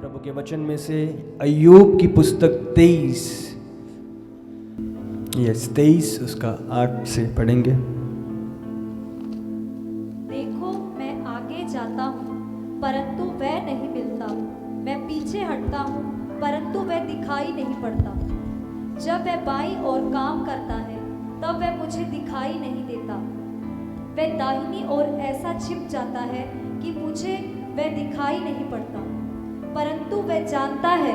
प्रभु के वचन में से अय्यूब की पुस्तक 23 उसका 8 से पढ़ेंगे। देखो मैं आगे जाता हूँ परंतु वह नहीं मिलता, मैं पीछे हटता हूँ परंतु वह दिखाई नहीं पड़ता। जब वह बाईं ओर काम करता है तब वह मुझे दिखाई नहीं देता। वह दाहिनी ओर ऐसा छिप जाता है कि मुझे वह दिखाई नहीं पड़ता। परंतु वह जानता है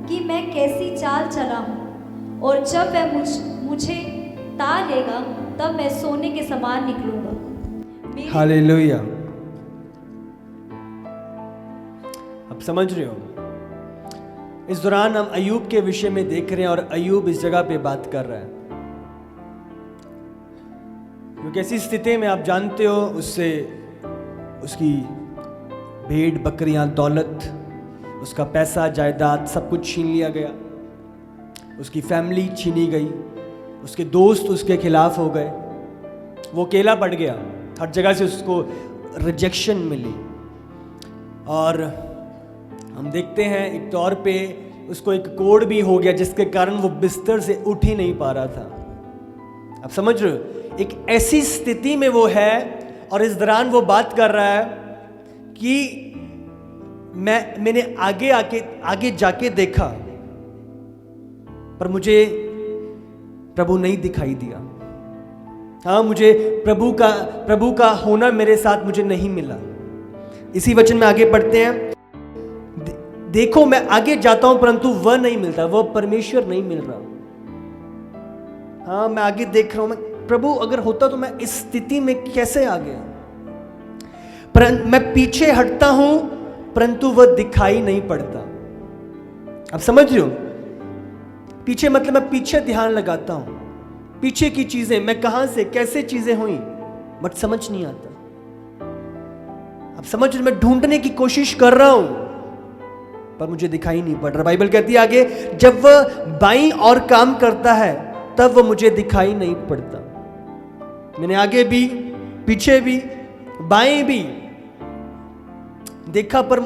कि मैं कैसी चाल चला हूँ, और जब वह मुझे ता लेगा तब मैं सोने के समान निकलूंगा। हालेलुया। अब समझ रहे हो, इस दौरान हम अय्यूब के विषय में देख रहे हैं और अय्यूब इस जगह पे बात कर रहा है क्योंकि ऐसी स्थिति में आप जानते हो उससे उसकी भेड़ बकरियां, दौलत, उसका पैसा, जायदाद सब कुछ छीन लिया गया। उसकी फैमिली छीनी गई, उसके दोस्त उसके खिलाफ हो गए, वो अकेला पड़ गया, हर जगह से उसको रिजेक्शन मिली। और हम देखते हैं एक तौर पे उसको एक कोढ़ भी हो गया जिसके कारण वो बिस्तर से उठ ही नहीं पा रहा था। आप समझ रहे हो, एक ऐसी स्थिति में वो है और इस दौरान वो बात कर रहा है कि मैंने आगे जाके देखा पर मुझे प्रभु नहीं दिखाई दिया। हाँ, मुझे प्रभु का होना मेरे साथ मुझे नहीं मिला। इसी वचन में आगे पढ़ते हैं, देखो मैं आगे जाता हूं परंतु वह नहीं मिलता, वह परमेश्वर नहीं मिल रहा। हाँ, मैं आगे देख रहा हूं, मैं प्रभु अगर होता तो मैं इस स्थिति में कैसे आ गया। मैं पीछे हटता हूं परंतु वह दिखाई नहीं पड़ता। अब समझ रहे हो, पीछे मतलब मैं पीछे ध्यान लगाता हूं, पीछे की चीजें, मैं कहां से कैसे चीजें हुई बट समझ नहीं आता। अब समझ रहे, मैं ढूंढने की कोशिश कर रहा हूं पर मुझे दिखाई नहीं पड़ रहा। बाइबल कहती है आगे, जब वह बाईं और काम करता है तब वह मुझे दिखाई नहीं पड़ता। मैंने आगे भी, पीछे भी, बाएं भी देखा पर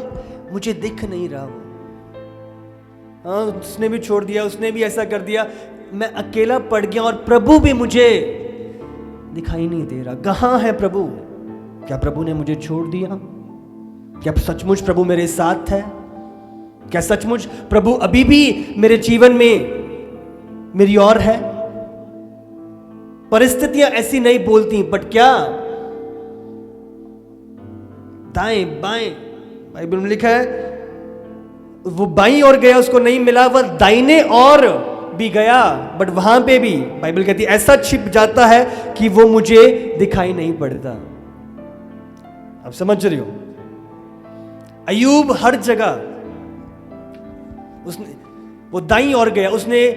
मुझे दिख नहीं रहा वो। हाँ, उसने भी छोड़ दिया, उसने भी ऐसा कर दिया, मैं अकेला पड़ गया और प्रभु भी मुझे दिखाई नहीं दे रहा। कहाँ है प्रभु? क्या प्रभु ने मुझे छोड़ दिया? क्या सचमुच प्रभु मेरे साथ है? क्या सचमुच प्रभु अभी भी मेरे जीवन में मेरी ओर है? परिस्थितियां ऐसी नहीं बोलती, बट क्या दाएं बाएं, बाइबल में लिखा है वो बाईं ओर गया, उसको नहीं मिला, वह दाहिने ओर भी गया बट वहां पे भी बाइबल कहती है ऐसा छिप जाता है कि वो मुझे दिखाई नहीं पड़ता। अब समझ रही हो, अय्यूब हर जगह उसने वो दाईं ओर गया, उसने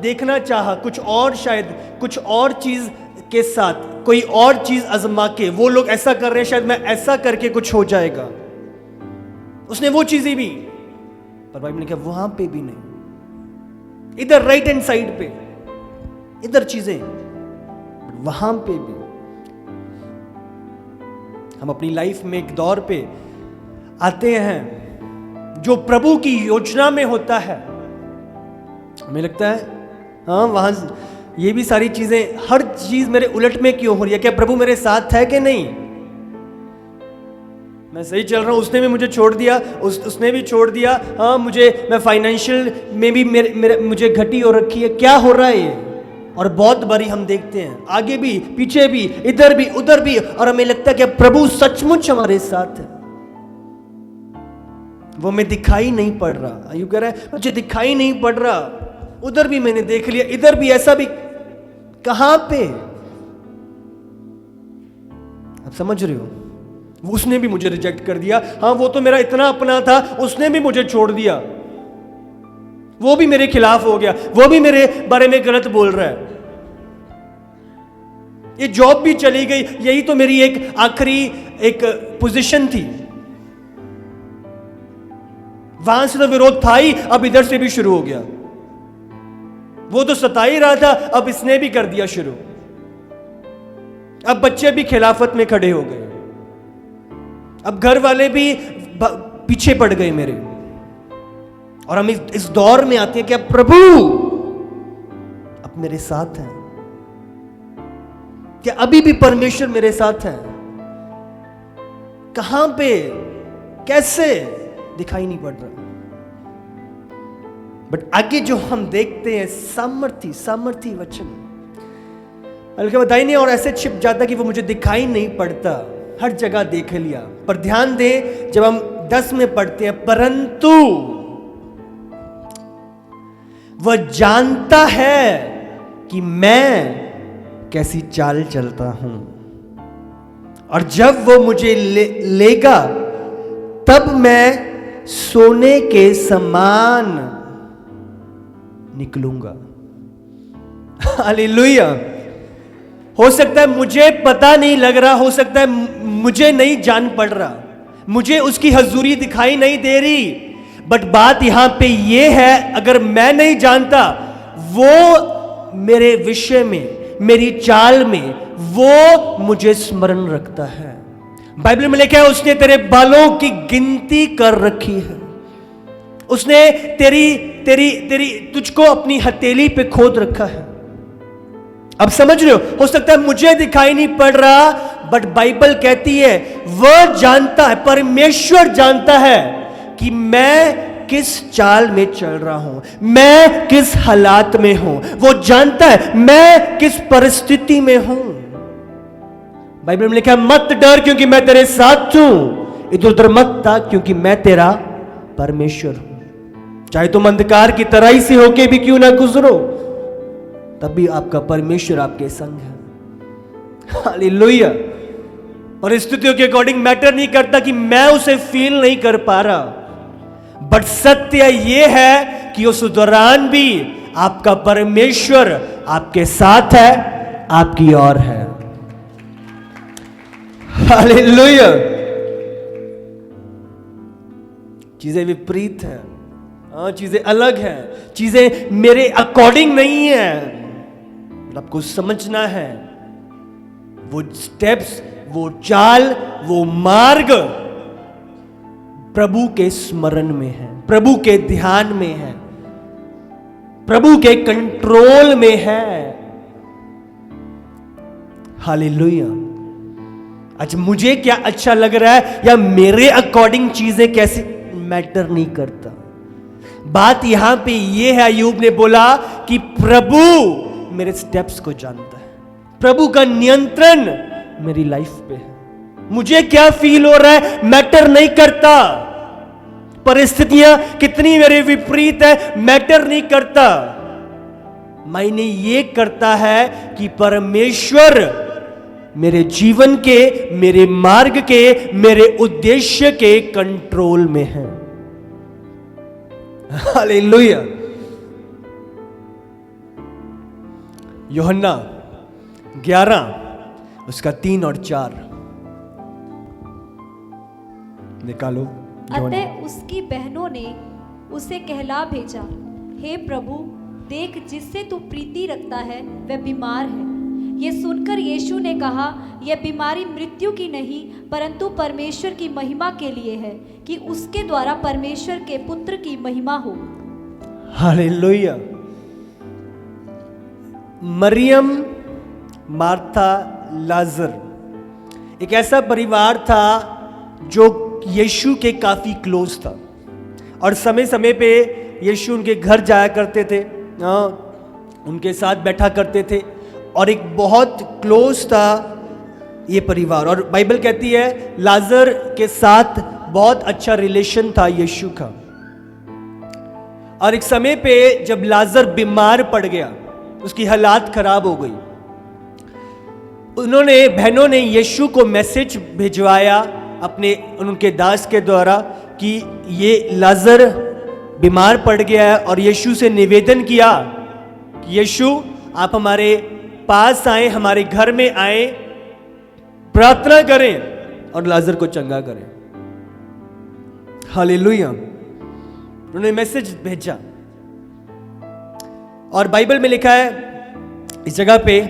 देखना चाहा कुछ और, शायद कुछ और चीज के साथ कोई और चीज आजमा के, वो लोग ऐसा कर रहे हैं शायद मैं ऐसा करके कुछ हो जाएगा। उसने वो चीजें भी, पर बाइबल ने कहा वहां पे भी नहीं, इधर राइट हैंड साइड पे इधर चीजें, वहां पे भी। हम अपनी लाइफ में एक दौर पे आते हैं जो प्रभु की योजना में होता है, हमें लगता है हाँ वहां ये भी सारी चीजें, हर चीज मेरे उलट में क्यों हो रही है, क्या प्रभु मेरे साथ है कि नहीं? मैं सही चल रहा हूं, उसने भी मुझे छोड़ दिया, उसने भी छोड़ दिया। हाँ, मैं फाइनेंशियल में भी मुझे घटी हो रखी है, क्या हो रहा है ये? और बहुत बारी हम देखते हैं आगे भी, पीछे भी, इधर भी, उधर भी, और हमें लगता है कि प्रभु सचमुच हमारे साथ है, वो हमें दिखाई नहीं पड़ रहा। यूं कह रहा है मुझे दिखाई नहीं पड़ रहा, उधर भी मैंने देख लिया, इधर भी, ऐसा भी, कहां पे? आप समझ रहे हो, उसने भी मुझे रिजेक्ट कर दिया। हाँ, वो तो मेरा इतना अपना था, उसने भी मुझे छोड़ दिया, वो भी मेरे खिलाफ हो गया, वो भी मेरे बारे में गलत बोल रहा है, ये जॉब भी चली गई, यही तो मेरी एक आखिरी एक पोजीशन थी, वहां से तो विरोध था ही, अब इधर से भी शुरू हो गया, वो तो सता ही रहा था, अब इसने भी कर दिया शुरू, अब बच्चे भी खिलाफत में खड़े हो गए, अब घर वाले भी पीछे पड़ गए मेरे। और हम इस दौर में आते हैं कि अब प्रभु अब मेरे साथ हैं, क्या अभी भी परमेश्वर मेरे साथ है? कहां पे, कैसे, दिखाई नहीं पड़ रहा। बट आगे जो हम देखते हैं सामर्थी वचन, हल्के बताई नहीं और ऐसे छिप जाता कि वो मुझे दिखाई नहीं पड़ता, हर जगह देख लिया। पर ध्यान दे, जब हम 10 में पढ़ते हैं, परंतु वह जानता है कि मैं कैसी चाल चलता हूं, और जब वो मुझे लेगा तब मैं सोने के समान निकलूंगा। हालेलुया। हो सकता है मुझे पता नहीं लग रहा, हो सकता है मुझे नहीं जान पड़ रहा, मुझे उसकी हजूरी दिखाई नहीं दे रही, बट बात यहां पे ये है, अगर मैं नहीं जानता, वो मेरे विषय में, मेरी चाल में, वो मुझे स्मरण रखता है। बाइबल में लिखा है उसने तेरे बालों की गिनती कर रखी है, उसने तेरी तुझको अपनी हथेली पे खोद रखा है। अब समझ रहे हो सकता है मुझे दिखाई नहीं पड़ रहा, बट बाइबल कहती है वह जानता है, परमेश्वर जानता है कि मैं किस चाल में चल रहा हूं, मैं किस हालात में हूं। वो जानता है मैं किस परिस्थिति में हूं। बाइबल में लिखा है मत डर क्योंकि मैं तेरे साथ हूं, इधर उधर मत ताक क्योंकि मैं तेरा परमेश्वर हूं। चाहे तुम अंधकार की तराई से होके भी क्यों ना गुजरो, तभी आपका परमेश्वर आपके संग है। हालेलुया। और स्थितियों के अकॉर्डिंग मैटर नहीं करता कि मैं उसे फील नहीं कर पा रहा, बट सत्य यह है कि उस दौरान भी आपका परमेश्वर आपके साथ है, आपकी ओर है। हालेलुया। चीजें विपरीत हैं, चीजें अलग हैं, चीजें मेरे अकॉर्डिंग नहीं है, आपको समझना है वो स्टेप्स, वो चाल, वो मार्ग प्रभु के स्मरण में है, प्रभु के ध्यान में है, प्रभु के कंट्रोल में है। हालेलुया। अच्छा मुझे क्या अच्छा लग रहा है या मेरे अकॉर्डिंग चीजें कैसी, मैटर नहीं करता। बात यहां पे ये है, अय्यूब ने बोला कि प्रभु मेरे स्टेप्स को जानता है, प्रभु का नियंत्रण मेरी लाइफ पे है। मुझे क्या फील हो रहा है मैटर नहीं करता, परिस्थितियां कितनी मेरे विपरीत है मैटर नहीं करता। मायने ये करता है कि परमेश्वर मेरे जीवन के, मेरे मार्ग के, मेरे उद्देश्य के कंट्रोल में है। हालेलुया। यूहन्ना 11 उसका 3 और 4 निकालो। अतः उसकी बहनों ने उसे कहला भेजा, हे प्रभु देख जिससे तू प्रीति रखता है वह बीमार है। ये सुनकर यीशु ने कहा, यह बीमारी मृत्यु की नहीं परंतु परमेश्वर की महिमा के लिए है, कि उसके द्वारा परमेश्वर के पुत्र की महिमा हो। हालेलुया। मरियम, मार्था, लाजर एक ऐसा परिवार था जो यीशु के काफी क्लोज था, और समय समय पे यीशु उनके घर जाया करते थे, उनके साथ बैठा करते थे, और एक बहुत क्लोज था ये परिवार। और बाइबल कहती है लाजर के साथ बहुत अच्छा रिलेशन था यीशु का। और एक समय पे जब लाजर बीमार पड़ गया, उसकी हालात खराब हो गई, उन्होंने बहनों ने यीशु को मैसेज भिजवाया अपने उनके दास के द्वारा कि ये लाजर बीमार पड़ गया है, और यीशु से निवेदन किया कि यीशु आप हमारे पास आए, हमारे घर में आए, प्रार्थना करें और लाजर को चंगा करें। हालेलुया। उन्होंने मैसेज भेजा, और बाइबल में लिखा है इस जगह पे,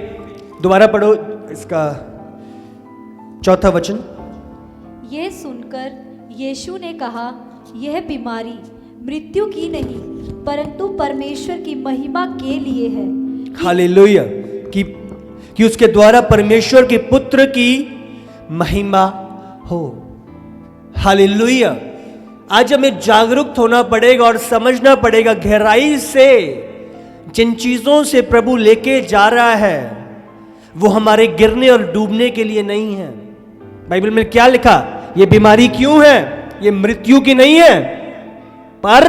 दोबारा पढ़ो इसका 4था वचन। यह सुनकर यीशु ने कहा, यह बीमारी मृत्यु की नहीं परंतु परमेश्वर की महिमा के लिए है। हालेलुया, कि उसके द्वारा परमेश्वर के पुत्र की महिमा हो। हालेलुया। आज हमें जागरूक होना पड़ेगा और समझना पड़ेगा गहराई से, जिन चीजों से प्रभु लेके जा रहा है वो हमारे गिरने और डूबने के लिए नहीं है। बाइबल में क्या लिखा? ये बीमारी क्यों है? ये मृत्यु की नहीं है, पर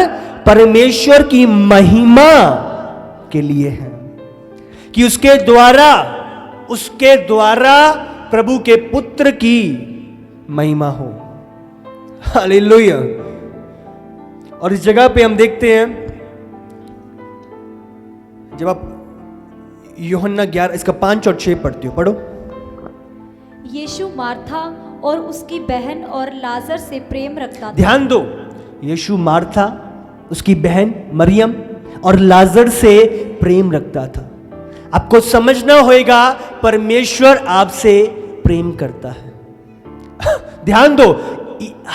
परमेश्वर की महिमा के लिए है, कि उसके द्वारा प्रभु के पुत्र की महिमा हो। हालेलुया। और इस जगह पे हम देखते हैं, जब आप यूहन्ना 11 इसका 5 और 6 पढ़ते हो, पढ़ो। यीशु मार्था और उसकी बहन और लाजर से प्रेम रखता था। ध्यान दो, यीशु मार्था, उसकी बहन मरियम और लाजर से प्रेम रखता था। आपको समझना होगा परमेश्वर आपसे प्रेम करता है। ध्यान दो,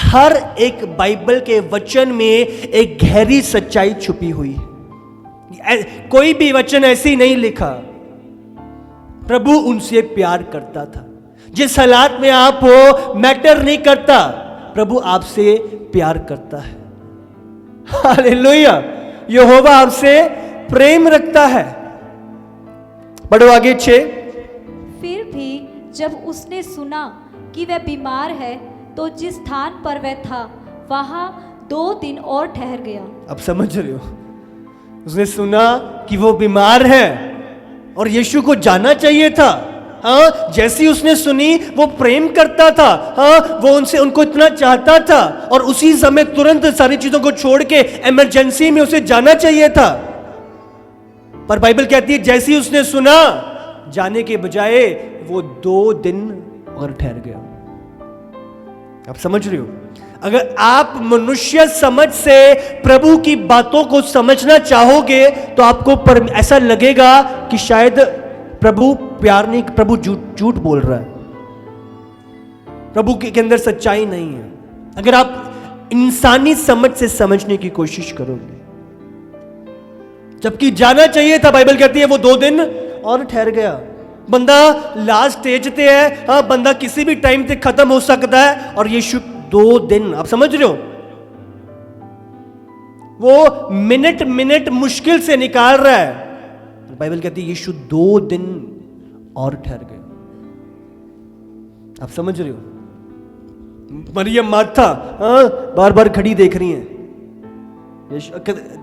हर एक बाइबल के वचन में एक गहरी सच्चाई छुपी हुई है। कोई भी वचन ऐसी नहीं लिखा। प्रभु उनसे प्यार करता था। जिस हालात में आप हो मैटर नहीं करता, प्रभु आपसे प्यार करता है। हालेलुया। यहोवा आपसे प्रेम रखता है। पढ़ो आगे 6। फिर भी जब उसने सुना कि वह बीमार है तो जिस स्थान पर वह था वहां 2 दिन और ठहर गया। अब समझ रहे हो, उसने सुना कि वो बीमार है और यीशु को जाना चाहिए था। हाँ, जैसी उसने सुनी वो प्रेम करता था। हाँ, वो उनको इतना चाहता था और उसी समय तुरंत सारी चीजों को छोड़ के इमरजेंसी में उसे जाना चाहिए था। पर बाइबल कहती है जैसी उसने सुना, जाने के बजाय वो 2 दिन और ठहर गया। आप समझ रहे हो? अगर आप मनुष्य समझ से प्रभु की बातों को समझना चाहोगे तो आपको ऐसा लगेगा कि शायद प्रभु प्यार नहीं, प्रभु झूठ बोल रहा है, प्रभु के अंदर सच्चाई नहीं है। अगर आप इंसानी समझ से समझने की कोशिश करोगे, जबकि जाना चाहिए था, बाइबल कहती है वो 2 दिन और ठहर गया। बंदा लास्ट स्टेज पे है। हाँ, बंदा किसी भी टाइम पे खत्म हो सकता है और यीशु 2 दिन, आप समझ रहे हो, वो मिनट मुश्किल से निकाल रहा है। बाइबल कहती है यीशु 2 दिन और ठहर गए। आप समझ रहे हो? मरियम मार्था बार बार खड़ी देख रही है,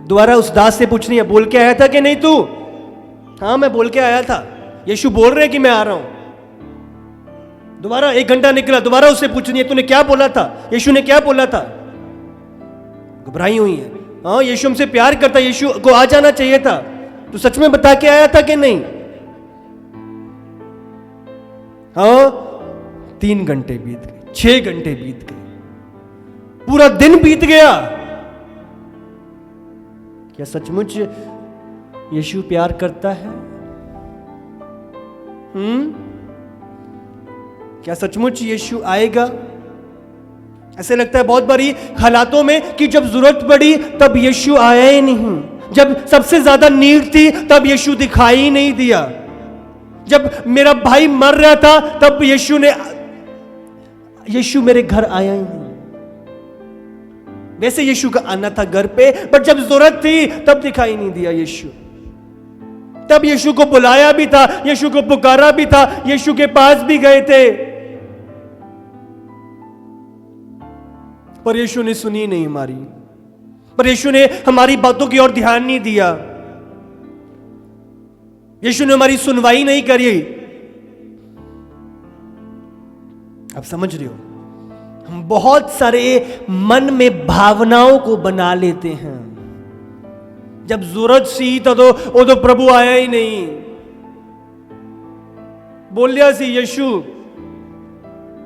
दोबारा उस दास से पूछ रही है, बोल के आया था कि नहीं तू? हाँ, मैं बोल के आया था। यीशु बोल रहे हैं कि मैं आ रहा हूं। दोबारा 1 घंटा निकला, दोबारा उससे पूछ रही है, तूने क्या बोला था? यीशु ने क्या बोला था? घबराई हुई है। हाँ, यीशु हमसे प्यार करता, यीशु को आ जाना चाहिए था। तू सच में बता के आया था कि नहीं? हाँ, 3 घंटे बीत गए, 6 घंटे बीत गए, पूरा दिन बीत गया। क्या सचमुच यीशु प्यार करता है? क्या सचमुच यीशु आएगा? ऐसे लगता है बहुत बारी हालातों में कि जब जरूरत पड़ी तब यीशु आया ही नहीं, जब सबसे ज्यादा नीड थी तब यीशु दिखाई ही नहीं दिया, जब मेरा भाई मर रहा था तब यीशु मेरे घर आया ही नहीं। वैसे यीशु का आना था घर पे, बट जब जरूरत थी तब दिखाई नहीं दिया यीशु। तब यीशु को बुलाया भी था, यीशु को पुकारा भी था, यीशु के पास भी गए थे, पर यीशु ने सुनी नहीं हमारी, पर यीशु ने हमारी बातों की ओर ध्यान नहीं दिया, यीशु ने हमारी सुनवाई नहीं करी। आप समझ रहे हो? हम बहुत सारे मन में भावनाओं को बना लेते हैं। जब जरूरत सी तो प्रभु आया ही नहीं, बोलिया सी यीशु।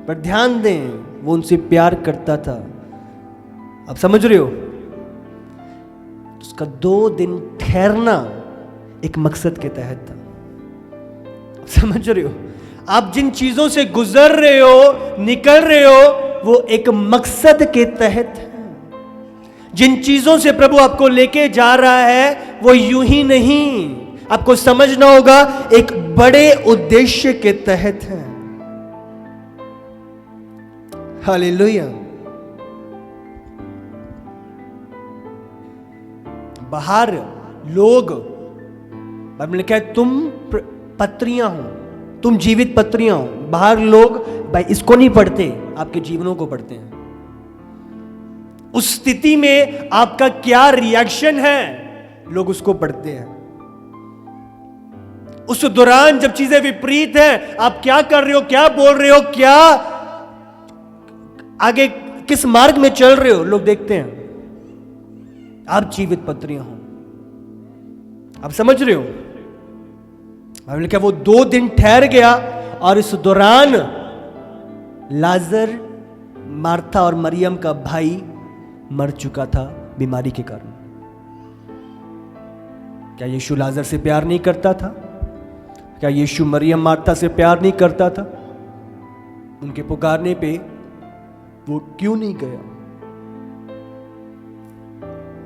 पर ध्यान दें, वो उनसे प्यार करता था। आप समझ रहे हो? उसका 2 दिन ठहरना एक मकसद के तहत था। आप समझ रहे हो? आप जिन चीजों से गुजर रहे हो, निकल रहे हो, वो एक मकसद के तहत है। जिन चीजों से प्रभु आपको लेके जा रहा है वो यूं ही नहीं, आपको समझना होगा एक बड़े उद्देश्य के तहत है। हालेलुया। बाहर लोग, बाइबल में लिखा है तुम पत्रियां हो, तुम जीवित पत्रियां हो। बाहर लोग भाई इसको नहीं पढ़ते, आपके जीवनों को पढ़ते हैं। उस स्थिति में आपका क्या रिएक्शन है, लोग उसको पढ़ते हैं। उस दौरान जब चीजें विपरीत हैं, आप क्या कर रहे हो, क्या बोल रहे हो, क्या आगे किस मार्ग में चल रहे हो, लोग देखते हैं। आप जीवित पत्रियां हो, आप समझ रहे हो। क्या वो 2 दिन ठहर गया और इस दौरान लाजर, मार्था और मरियम का भाई मर चुका था बीमारी के कारण। क्या यीशु लाजर से प्यार नहीं करता था? क्या यीशु मरियम मार्था से प्यार नहीं करता था? उनके पुकारने पे वो क्यों नहीं गया?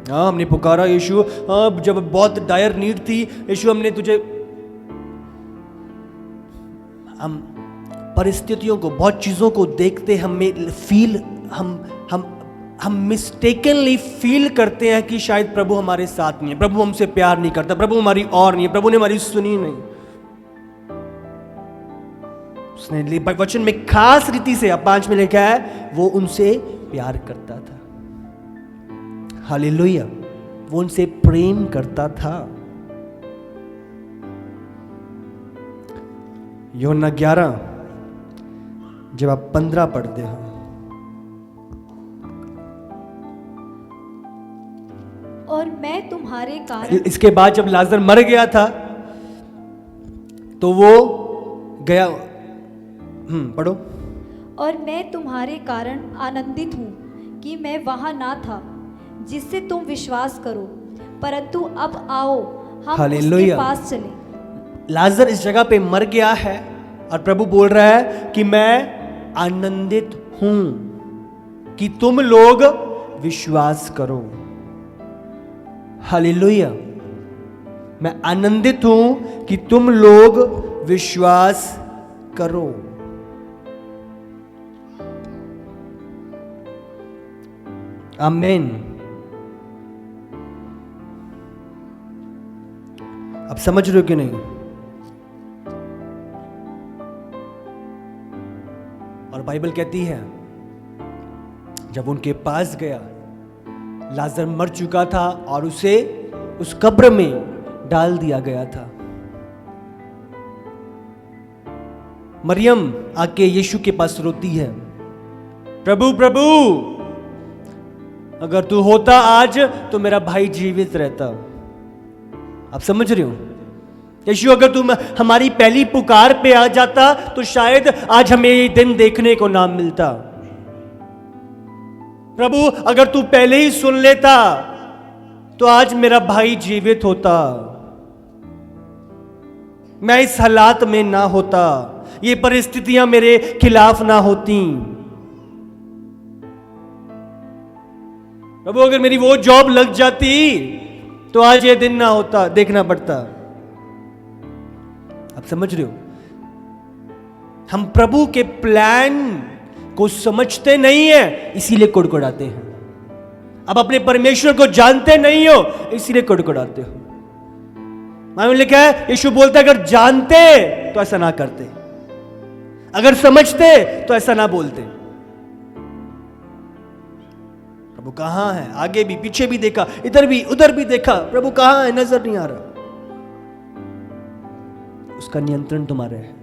हाँ, हमने पुकारा यीशु, हाँ, जब बहुत डायर नीड थी यीशु, हमने तुझे, हम परिस्थितियों को, बहुत चीजों को देखते हमें फील, हम मिस्टेकनली फील करते हैं कि शायद प्रभु हमारे साथ नहीं है, प्रभु हमसे प्यार नहीं करता, प्रभु हमारी और नहीं है, प्रभु ने हमारी सुनी नहीं। उसने वचन में खास रीति से 5 में लिखा है वो उनसे प्यार करता था। हालेलुया, वो उनसे प्रेम करता था। यूहन्ना 11 जब आप 15 पढ़ते हो, और मैं तुम्हारे कारण, इसके बाद जब लाजर मर गया था तो वो गया, पढ़ो। और मैं तुम्हारे कारण आनंदित हूँ कि मैं वहां ना था, जिससे तुम विश्वास करो, परंतु अब आओ हम उसके पास चलें। लाजर इस जगह पे मर गया है और प्रभु बोल रहा है कि मैं आनंदित हूं कि तुम लोग विश्वास करो। हालेलुया, मैं आनंदित हूं कि तुम लोग विश्वास करो। आमीन। अब समझ रहे हो कि नहीं? और बाइबल कहती है जब उनके पास गया, लाजर मर चुका था और उसे उस कब्र में डाल दिया गया था। मरियम आके यीशु के पास रोती है, प्रभु प्रभु, अगर तू होता आज तो मेरा भाई जीवित रहता। आप समझ रहे हो? यीशु, अगर तुम हमारी पहली पुकार पे आ जाता तो शायद आज हमें ये दिन देखने को ना मिलता। प्रभु, अगर तू पहले ही सुन लेता तो आज मेरा भाई जीवित होता, मैं इस हालात में ना होता, ये परिस्थितियां मेरे खिलाफ ना होती। प्रभु, अगर मेरी वो जॉब लग जाती तो आज ये दिन ना होता, देखना पड़ता। आप समझ रहे हो? हम प्रभु के प्लान को समझते नहीं है, इसीलिए कुड़कुड़ाते हैं। अब अपने परमेश्वर को जानते नहीं हो, इसीलिए कुड़कुड़ाते हो। बाइबल में लिखा है, यीशु बोलता है अगर जानते तो ऐसा ना करते, अगर समझते तो ऐसा ना बोलते। प्रभु कहां है? आगे भी पीछे भी देखा, इधर भी उधर भी देखा, प्रभु कहां है? नजर नहीं आ रहा। उसका नियंत्रण तुम्हारे है।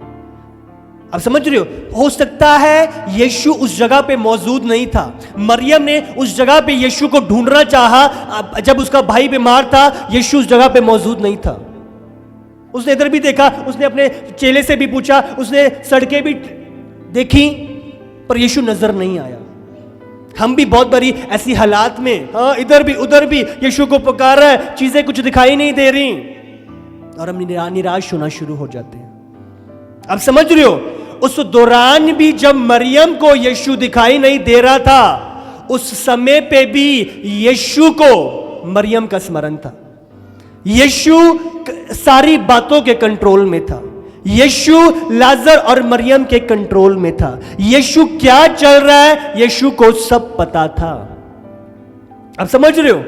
अब समझ रहे हो सकता है यीशु उस जगह पे मौजूद नहीं था। मरियम ने उस जगह पे यीशु को ढूंढना चाहा, जब उसका भाई बीमार था, यीशु उस जगह पे मौजूद नहीं था। उसने इधर भी देखा, उसने अपने चेले से भी पूछा, उसने सड़कें भी देखी, पर यीशु नजर नहीं आया। हम भी बहुत बारी ऐसी हालात में, हाँ, इधर भी उधर भी यीशु को पुकार रहा है, चीजें कुछ दिखाई नहीं दे रही और हम निराश होना शुरू हो जाते हैं। अब समझ रहे हो? उस दौरान भी जब मरियम को यीशु दिखाई नहीं दे रहा था, उस समय पे भी यीशु को मरियम का स्मरण था। यीशु सारी बातों के कंट्रोल में था। यीशु लाजर और मरियम के कंट्रोल में था। यीशु क्या चल रहा है, यीशु को सब पता था। आप समझ रहे हो?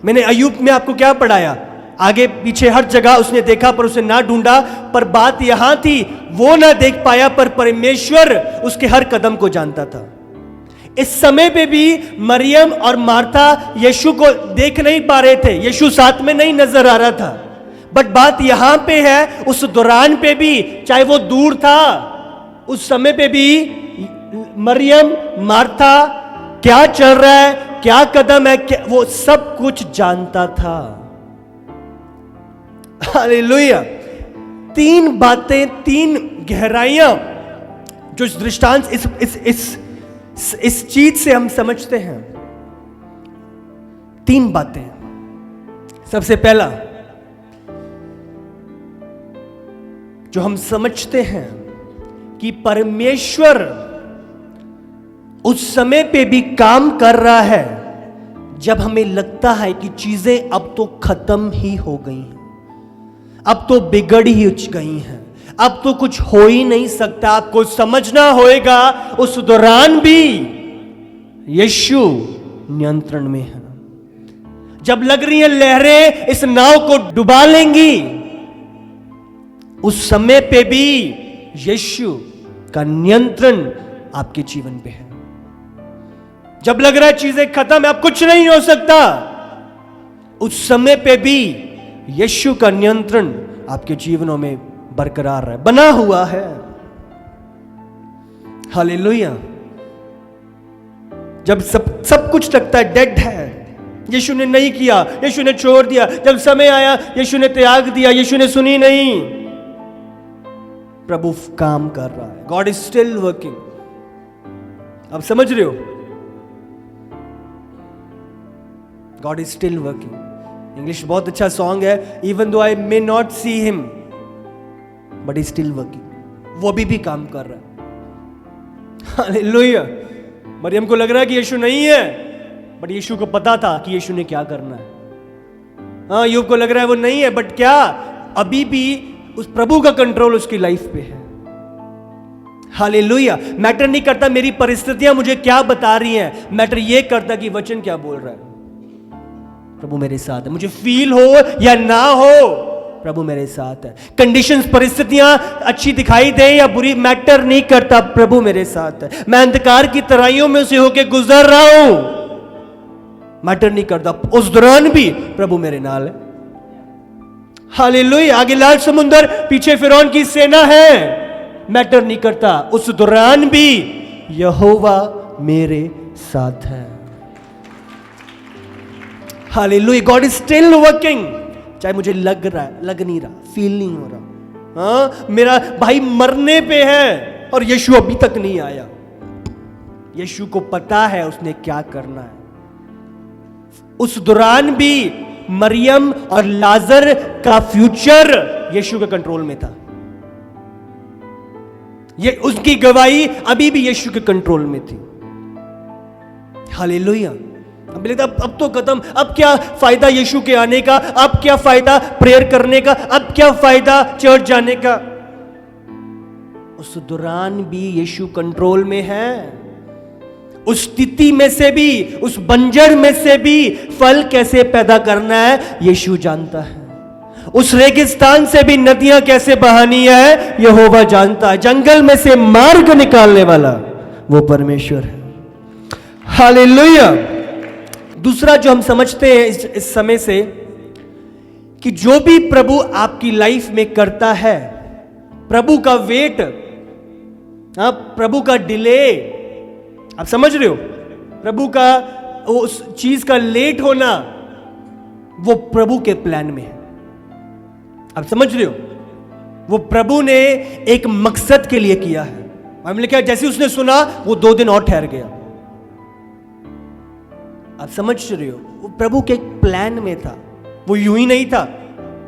मैंने अय्यूब में आपको क्या पढ़ाया? आगे पीछे हर जगह उसने देखा पर उसे ना ढूंढा, पर बात यहां थी, वो ना देख पाया पर परमेश्वर उसके हर कदम को जानता था। इस समय पे भी मरियम और मार्था यीशु को देख नहीं पा रहे थे, यीशु साथ में नहीं नजर आ रहा था। बट बात यहां पे है, उस दौरान पे भी, चाहे वो दूर था, उस समय पे भी मरियम, मार्था क्या चल रहा है, क्या कदम है, वो सब कुछ जानता था। हालेलुया। तीन बातें, तीन गहराइयां जो इस दृष्टांत इस चीज से हम समझते हैं। तीन बातें। सबसे पहला जो हम समझते हैं कि परमेश्वर उस समय पे भी काम कर रहा है जब हमें लगता है कि चीजें अब तो खत्म ही हो गई हैं, अब तो बिगड़ ही गई हैं, अब तो कुछ हो ही नहीं सकता। आपको समझना होएगा उस दौरान भी यीशु नियंत्रण में है। जब लग रही है लहरें इस नाव को डुबा लेंगी, उस समय पे भी यीशु का नियंत्रण आपके जीवन पे है। जब लग रहा है चीजें खत्म है, अब कुछ नहीं हो सकता, उस समय पे भी यीशु का नियंत्रण आपके जीवनों में बरकरार है, बना हुआ है। हालेलुया। जब सब कुछ लगता है डेड है, यीशु ने नहीं किया, यीशु ने छोड़ दिया, जब समय आया यीशु ने त्याग दिया, यीशु ने सुनी नहीं, प्रभु काम कर रहा है। God is still working. आप समझ रहे हो? God is still working. English बहुत अच्छा सॉन्ग है, even though I may not see him but is still working. वो भी काम कर रहा है। हालेलुया। मरियम को लग रहा है कि यीशु नहीं है, बट यीशु को पता था कि यीशु ने क्या करना है। हाँ, यूब को लग रहा है वो नहीं है, बट क्या अभी भी उस प्रभु का कंट्रोल उसकी लाइफ पे है। हालेलुया। मैटर नहीं करता मेरी परिस्थितियां मुझे क्या बता रही हैं, मैटर ये करता कि वचन क्या बोल रहा है। प्रभु मेरे साथ है, मुझे फील हो या ना हो, प्रभु मेरे साथ है। कंडीशंस, परिस्थितियां अच्छी दिखाई दे या बुरी, मैटर नहीं करता, प्रभु मेरे साथ है। मैं अंधकार की तराइयों में से होके गुजर रहा हूं, मैटर नहीं करता, उस दौरान भी प्रभु मेरे नाल है। हालेलुया। आगे लाल समुंदर, पीछे फिरौन की सेना है, मैटर नहीं करता, उस दौरान भी यहोवा मेरे साथ है। Hallelujah. God is still working. चाहे मुझे लग रहा है, लग नहीं रहा, फील नहीं हो रहा, हाँ मेरा भाई मरने पे है और यीशु अभी तक नहीं आया, यीशु को पता है उसने क्या करना है। उस दौरान भी मरियम और लाजर का फ्यूचर यीशु के कंट्रोल में था। ये उसकी गवाही अभी भी यीशु के कंट्रोल में थी। हालेलुया। अब तो खत्म, अब क्या फायदा यीशु के आने का, अब क्या फायदा प्रेयर करने का, अब क्या फायदा चर्च जाने का। उस दौरान भी यीशु कंट्रोल में है। उस स्थिति में से भी, उस बंजर में से भी फल कैसे पैदा करना है यीशु जानता है। उस रेगिस्तान से भी नदियां कैसे बहानी है यहोवा जानता है। जंगल में से मार्ग निकालने वाला वो परमेश्वर है। हालेलुया। दूसरा जो हम समझते हैं इस समय से, कि जो भी प्रभु आपकी लाइफ में करता है, प्रभु का वेट, प्रभु का डिले, आप समझ रहे हो, प्रभु का उस चीज का लेट होना, वो प्रभु के प्लान में है। आप समझ रहे हो, वो प्रभु ने एक मकसद के लिए किया है। हमने क्या, जैसे उसने सुना वो 2 दिन और ठहर गया। आप समझ रहे हो, वो प्रभु के प्लान में था, वो यूं ही नहीं था,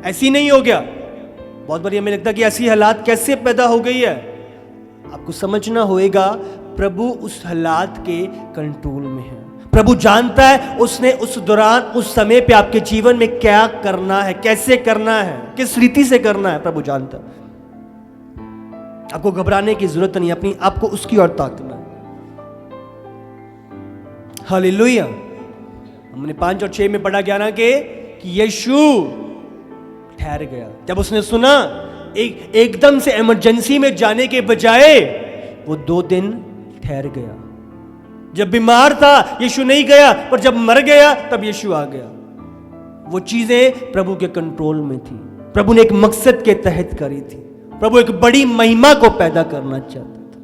ऐसी नहीं हो गया। बहुत बार हमें लगता है कि ऐसी हालात कैसे पैदा हो गई है। आपको समझना होएगा प्रभु उस हालात के कंट्रोल में है। प्रभु जानता है उसने उस दौरान, उस समय पे आपके जीवन में क्या करना है, कैसे करना है, किस रीति से करना है, प्रभु जानता है। आपको घबराने की जरूरत नहीं, अपनी आपको उसकी ओर ताकना है। हालेलुया। हमने 5 और 6 में पढ़ा गया ना कि यीशु ठहर गया। जब उसने सुना, एकदम से इमरजेंसी में जाने के बजाय वो 2 दिन ठहर गया। जब बीमार था यीशु नहीं गया, पर जब मर गया तब यीशु आ गया। वो चीजें प्रभु के कंट्रोल में थी। प्रभु ने एक मकसद के तहत करी थी। प्रभु एक बड़ी महिमा को पैदा करना चाहता था।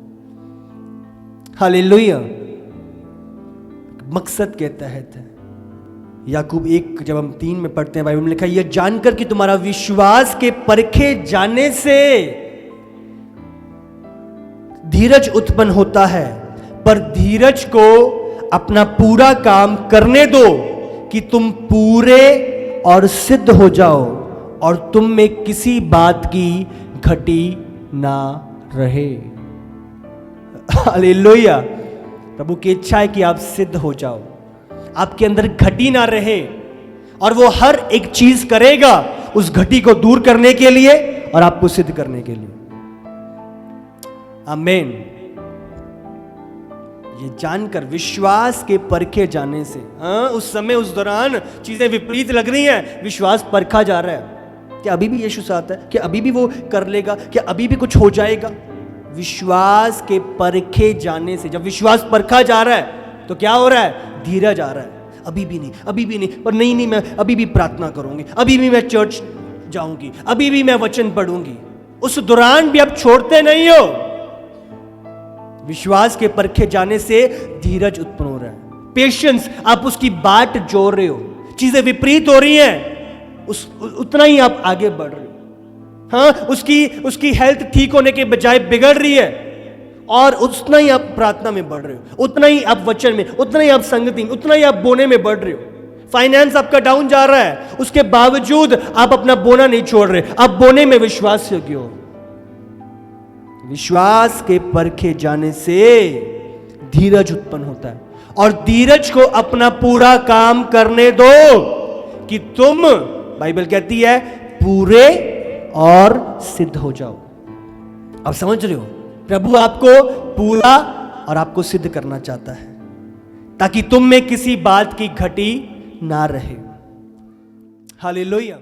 हालेलुया। मकसद के तहत है। याकूब 1 जब हम 3 में पढ़ते हैं, बाइबल में लिखा है, यह जानकर कि तुम्हारा विश्वास के परखे जाने से धीरज उत्पन्न होता है, पर धीरज को अपना पूरा काम करने दो कि तुम पूरे और सिद्ध हो जाओ और तुम में किसी बात की घटी ना रहे। हालेलुया। प्रभु की इच्छा है कि आप सिद्ध हो जाओ, आपके अंदर घटी ना रहे, और वो हर एक चीज करेगा उस घटी को दूर करने के लिए और आपको सिद्ध करने के लिए। आमीन। ये जानकर, विश्वास के परखे जाने से, उस समय उस दौरान चीजें विपरीत लग रही हैं, विश्वास परखा जा रहा है। क्या अभी भी यीशु साथ है? क्या अभी भी वो कर लेगा? क्या अभी भी कुछ हो जाएगा? विश्वास के परखे जाने से, जब विश्वास परखा जा रहा है तो क्या हो रहा है? धीरज आ रहा है। अभी भी नहीं, अभी भी नहीं, और नहीं, मैं अभी भी प्रार्थना करूंगी, अभी भी मैं चर्च जाऊंगी, अभी भी मैं वचन पढ़ूंगी। उस दौरान भी आप छोड़ते नहीं हो। विश्वास के परखे जाने से धीरज उत्पन्न हो रहा है, पेशेंस। आप उसकी बाट जोड़ रहे हो, चीजें विपरीत हो रही हैं, उतना ही आप आगे बढ़ रहे हो। हाँ, उसकी हेल्थ ठीक होने के बजाय बिगड़ रही है, और उतना ही आप प्रार्थना में बढ़ रहे हो, उतना ही आप वचन में, उतना ही आप संगति में, उतना ही आप बोने में बढ़ रहे हो। फाइनेंस आपका डाउन जा रहा है, उसके बावजूद आप अपना बोना नहीं छोड़ रहे, आप बोने में विश्वास योग्य हो। विश्वास के परखे जाने से धीरज उत्पन्न होता है, और धीरज को अपना पूरा काम करने दो कि तुम, बाइबल कहती है, पूरे और सिद्ध हो जाओ। अब समझ रहे हो, प्रभु आपको पूरा और आपको सिद्ध करना चाहता है, ताकि तुम में किसी बात की घटी ना रहे। हालेलुया।